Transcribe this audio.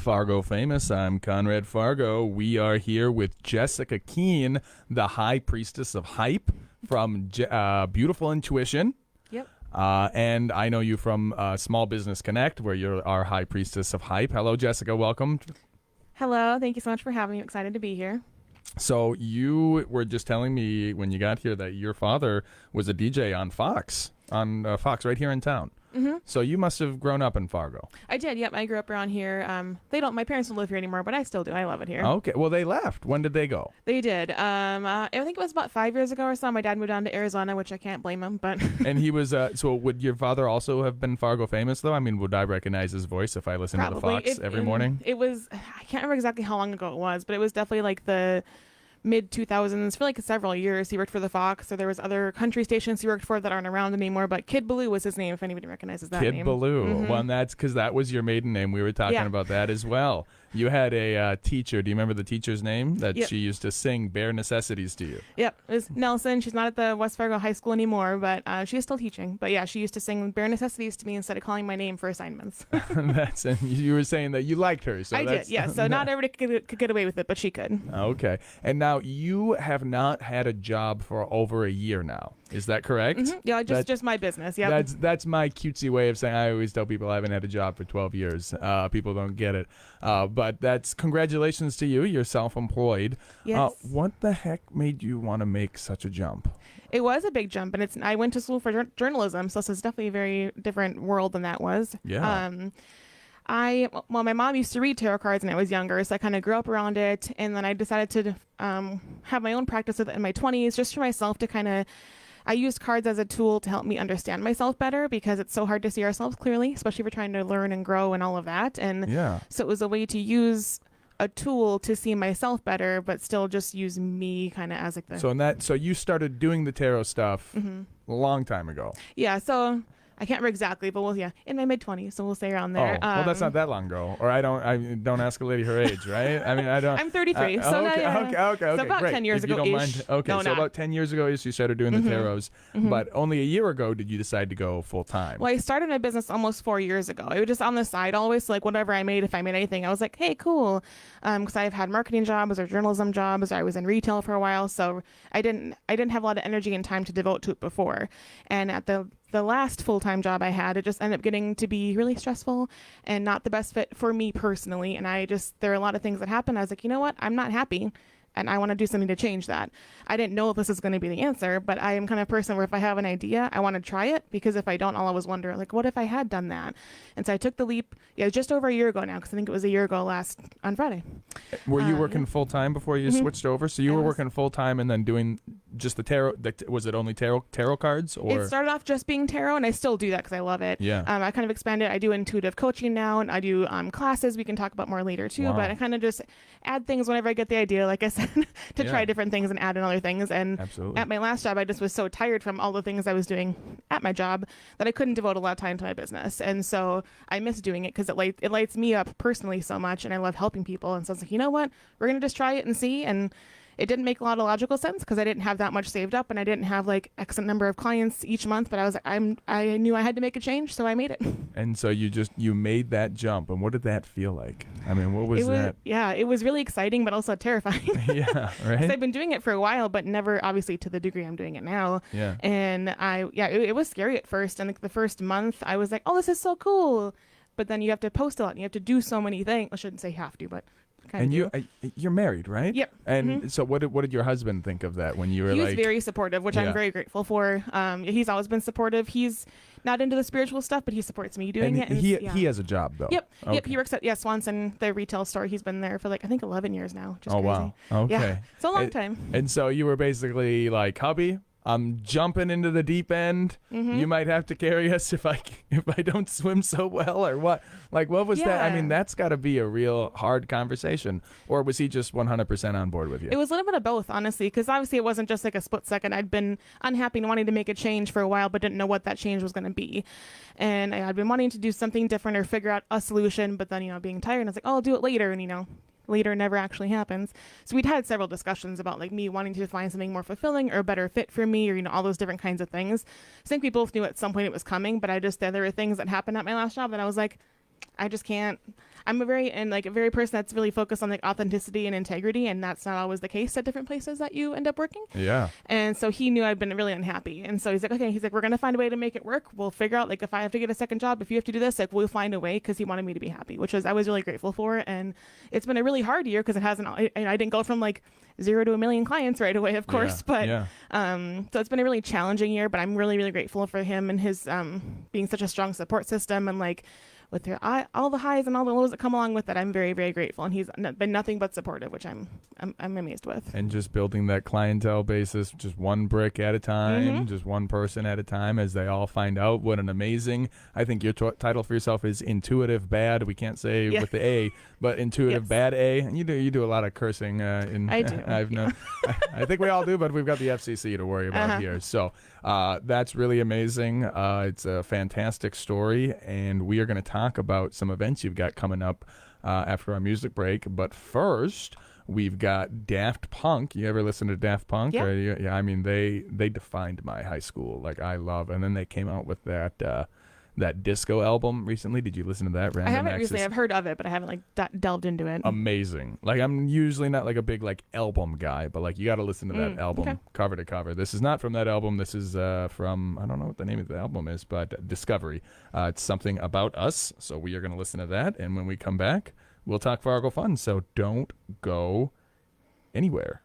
Fargo Famous. I'm Conrad Fargo. We are here with Jessica Kydd, the High Priestess of Hype from Beautiful Intuition. Yep. And I know you from Small Business Connect, where you're our High Priestess of Hype. Hello, Jessica. Welcome. Hello. Thank you so much for having me. I'm excited to be here. So you were just telling me when you got here that your father was a DJ on Fox right here in town. Mm-hmm. So you must have grown up in Fargo. I did. Yep. I grew up around here. My parents don't live here anymore, but I still do. I love it here. Okay. Well, they left. When did they go? They did. I think it was about 5 years ago or so. My dad moved down to Arizona, which I can't blame him, but. And he was, so would your father also have been Fargo famous though? I mean, would I recognize his voice if I listened to the Fox every morning? It was, I can't remember exactly how long ago it was, but it was definitely like the mid-2000s for like several years. He worked for the Fox, so there was other country stations he worked for that aren't around anymore, but Kydd Ballou was his name, if anybody recognizes that name. Kydd Ballou. Mm-hmm. Well, and that's because that was your maiden name. We were talking about that as well. You had a teacher. Do you remember the teacher's name that she used to sing Bare Necessities to you? Yep. It was Nelson. She's not at the West Fargo High School anymore, but she is still teaching. But yeah, she used to sing Bare Necessities to me instead of calling my name for assignments. And you were saying that you liked her. So I did, yeah. So not everybody could get away with it, but she could. Okay. And now you have not had a job for over a year now. Is that correct? Mm-hmm. Yeah, just my business. Yeah. That's my cutesy way of saying I always tell people I haven't had a job for 12 years. People don't get it. But that's congratulations to you. You're self-employed. Yes. What the heck made you want to make such a jump? It was a big jump, and I went to school for journalism, so it's definitely a very different world than that was. Yeah. My mom used to read tarot cards when I was younger, so I kind of grew up around it, and then I decided to have my own practice with it in my 20s, just for myself to kind of. I used cards as a tool to help me understand myself better because it's so hard to see ourselves clearly, especially if we're trying to learn and grow and all of that. And so it was a way to use a tool to see myself better, but still just use me kind of as like the. So you started doing the tarot stuff a long time ago. Yeah. So. I can't remember exactly, but in my mid-20s, so we'll say around there. Oh, well, that's not that long ago. Or I don't ask a lady her age, right? I mean, I don't. I'm 33, so okay. So about great. 10 years if you ago. Don't mind. Okay, so about 10 years ago, you started doing the tarots, but only a year ago did you decide to go full time. Well, I started my business almost 4 years ago. It was just on the side always, like whatever I made, if I made anything, I was like, hey, cool, because I've had marketing jobs or journalism jobs. Or I was in retail for a while, so I didn't have a lot of energy and time to devote to it before, and at the last full-time job I had, it just ended up getting to be really stressful and not the best fit for me personally. And there are a lot of things that happened. I was like, you know what? I'm not happy and I want to do something to change that. I didn't know if this is going to be the answer, but I am kind of person where if I have an idea, I want to try it, because if I don't, I'll always wonder, like, what if I had done that? And so I took the leap, just over a year ago now, because I think it was a year ago on Friday. Were you working full-time before you switched over? So you were working full-time and then doing just the tarot. Was it only tarot cards? Or? It started off just being tarot, and I still do that because I love it. Yeah. I kind of expanded. I do intuitive coaching now, and I do classes we can talk about more later too. Wow. But I kind of just add things whenever I get the idea, like I said, to try different things and add in other things. And absolutely. At my last job, I just was so tired from all the things I was doing at my job that I couldn't devote a lot of time to my business. And so I miss doing it because it lights me up personally so much, and I love helping people. And so I was like, you know what? We're going to just try it and see. And it didn't make a lot of logical sense because I didn't have that much saved up and I didn't have like X number of clients each month, but I was like, I knew I had to make a change, so I made it. And so you made that jump, and what did that feel like? I mean, what was that? Yeah, it was really exciting, but also terrifying. Yeah, right. I've been doing it for a while, but never obviously to the degree I'm doing it now. Yeah. And it was scary at first. And like the first month I was like, oh, this is so cool. But then you have to post a lot and you have to do so many things. I shouldn't say have to, but and you're married, right? Yep. And so what did your husband think of that when you were He was very supportive, which I'm very grateful for. He's always been supportive. He's not into the spiritual stuff, but he supports me doing it. And he has a job though. Yep. Okay. Yep. He works at Swanson, the retail store. He's been there for like I think 11 years now. Just crazy. Wow. Okay. Yeah. It's a long time. And so you were basically like, hubby, I'm jumping into the deep end. You might have to carry us if I don't swim so well, or what? Like, what was that? I mean, that's got to be a real hard conversation. Or was he just 100% on board with you? It was a little bit of both, honestly, because obviously it wasn't just like a split second. I'd been unhappy and wanting to make a change for a while, but didn't know what that change was going to be. And I'd been wanting to do something different or figure out a solution, but then, being tired, and I was like, oh, I'll do it later. And, later never actually happens. So we'd had several discussions about like me wanting to find something more fulfilling or a better fit for me, or all those different kinds of things. I think we both knew at some point it was coming, but there were things that happened at my last job that I was like, I just can't. I'm a very person that's really focused on like authenticity and integrity, and that's not always the case at different places that you end up working. Yeah. And so he knew I'd been really unhappy, and so he's like, okay, he's like, we're gonna find a way to make it work. We'll figure out like if I have to get a second job, if you have to do this, like we'll find a way, because he wanted me to be happy, which I was really grateful for. And it's been a really hard year because it hasn't. I didn't go from like 0 to 1 million clients right away, of course, but so it's been a really challenging year. But I'm really, really grateful for him and his being such a strong support system, and like with all the highs and all the lows that come along with it, I'm very, very grateful. And he's been nothing but supportive, which I'm amazed with. And just building that clientele basis, just one brick at a time, just one person at a time, as they all find out what an amazing. I think your title for yourself is Intuitive Bad. We can't say with the A, but Intuitive Bad A. And you do a lot of cursing. I do. I think we all do, but we've got the FCC to worry about here. So that's really amazing. It's a fantastic story, and we are going to talk about some events you've got coming up after our music break. But first, we've got Daft Punk. You ever listen to Daft Punk? Yeah. Yeah. I mean, they defined my high school. Like, I love. And then they came out with that disco album recently. Did you listen to that? I haven't recently. I've heard of it, but I haven't like delved into it. Amazing. Like, I'm usually not like a big like album guy, but like you got to listen to that album cover to cover. This is not from that album. This is from, I don't know what the name of the album is, but Discovery. It's something about us. So we are going to listen to that, and when we come back, we'll talk Fargo Fun. So don't go anywhere.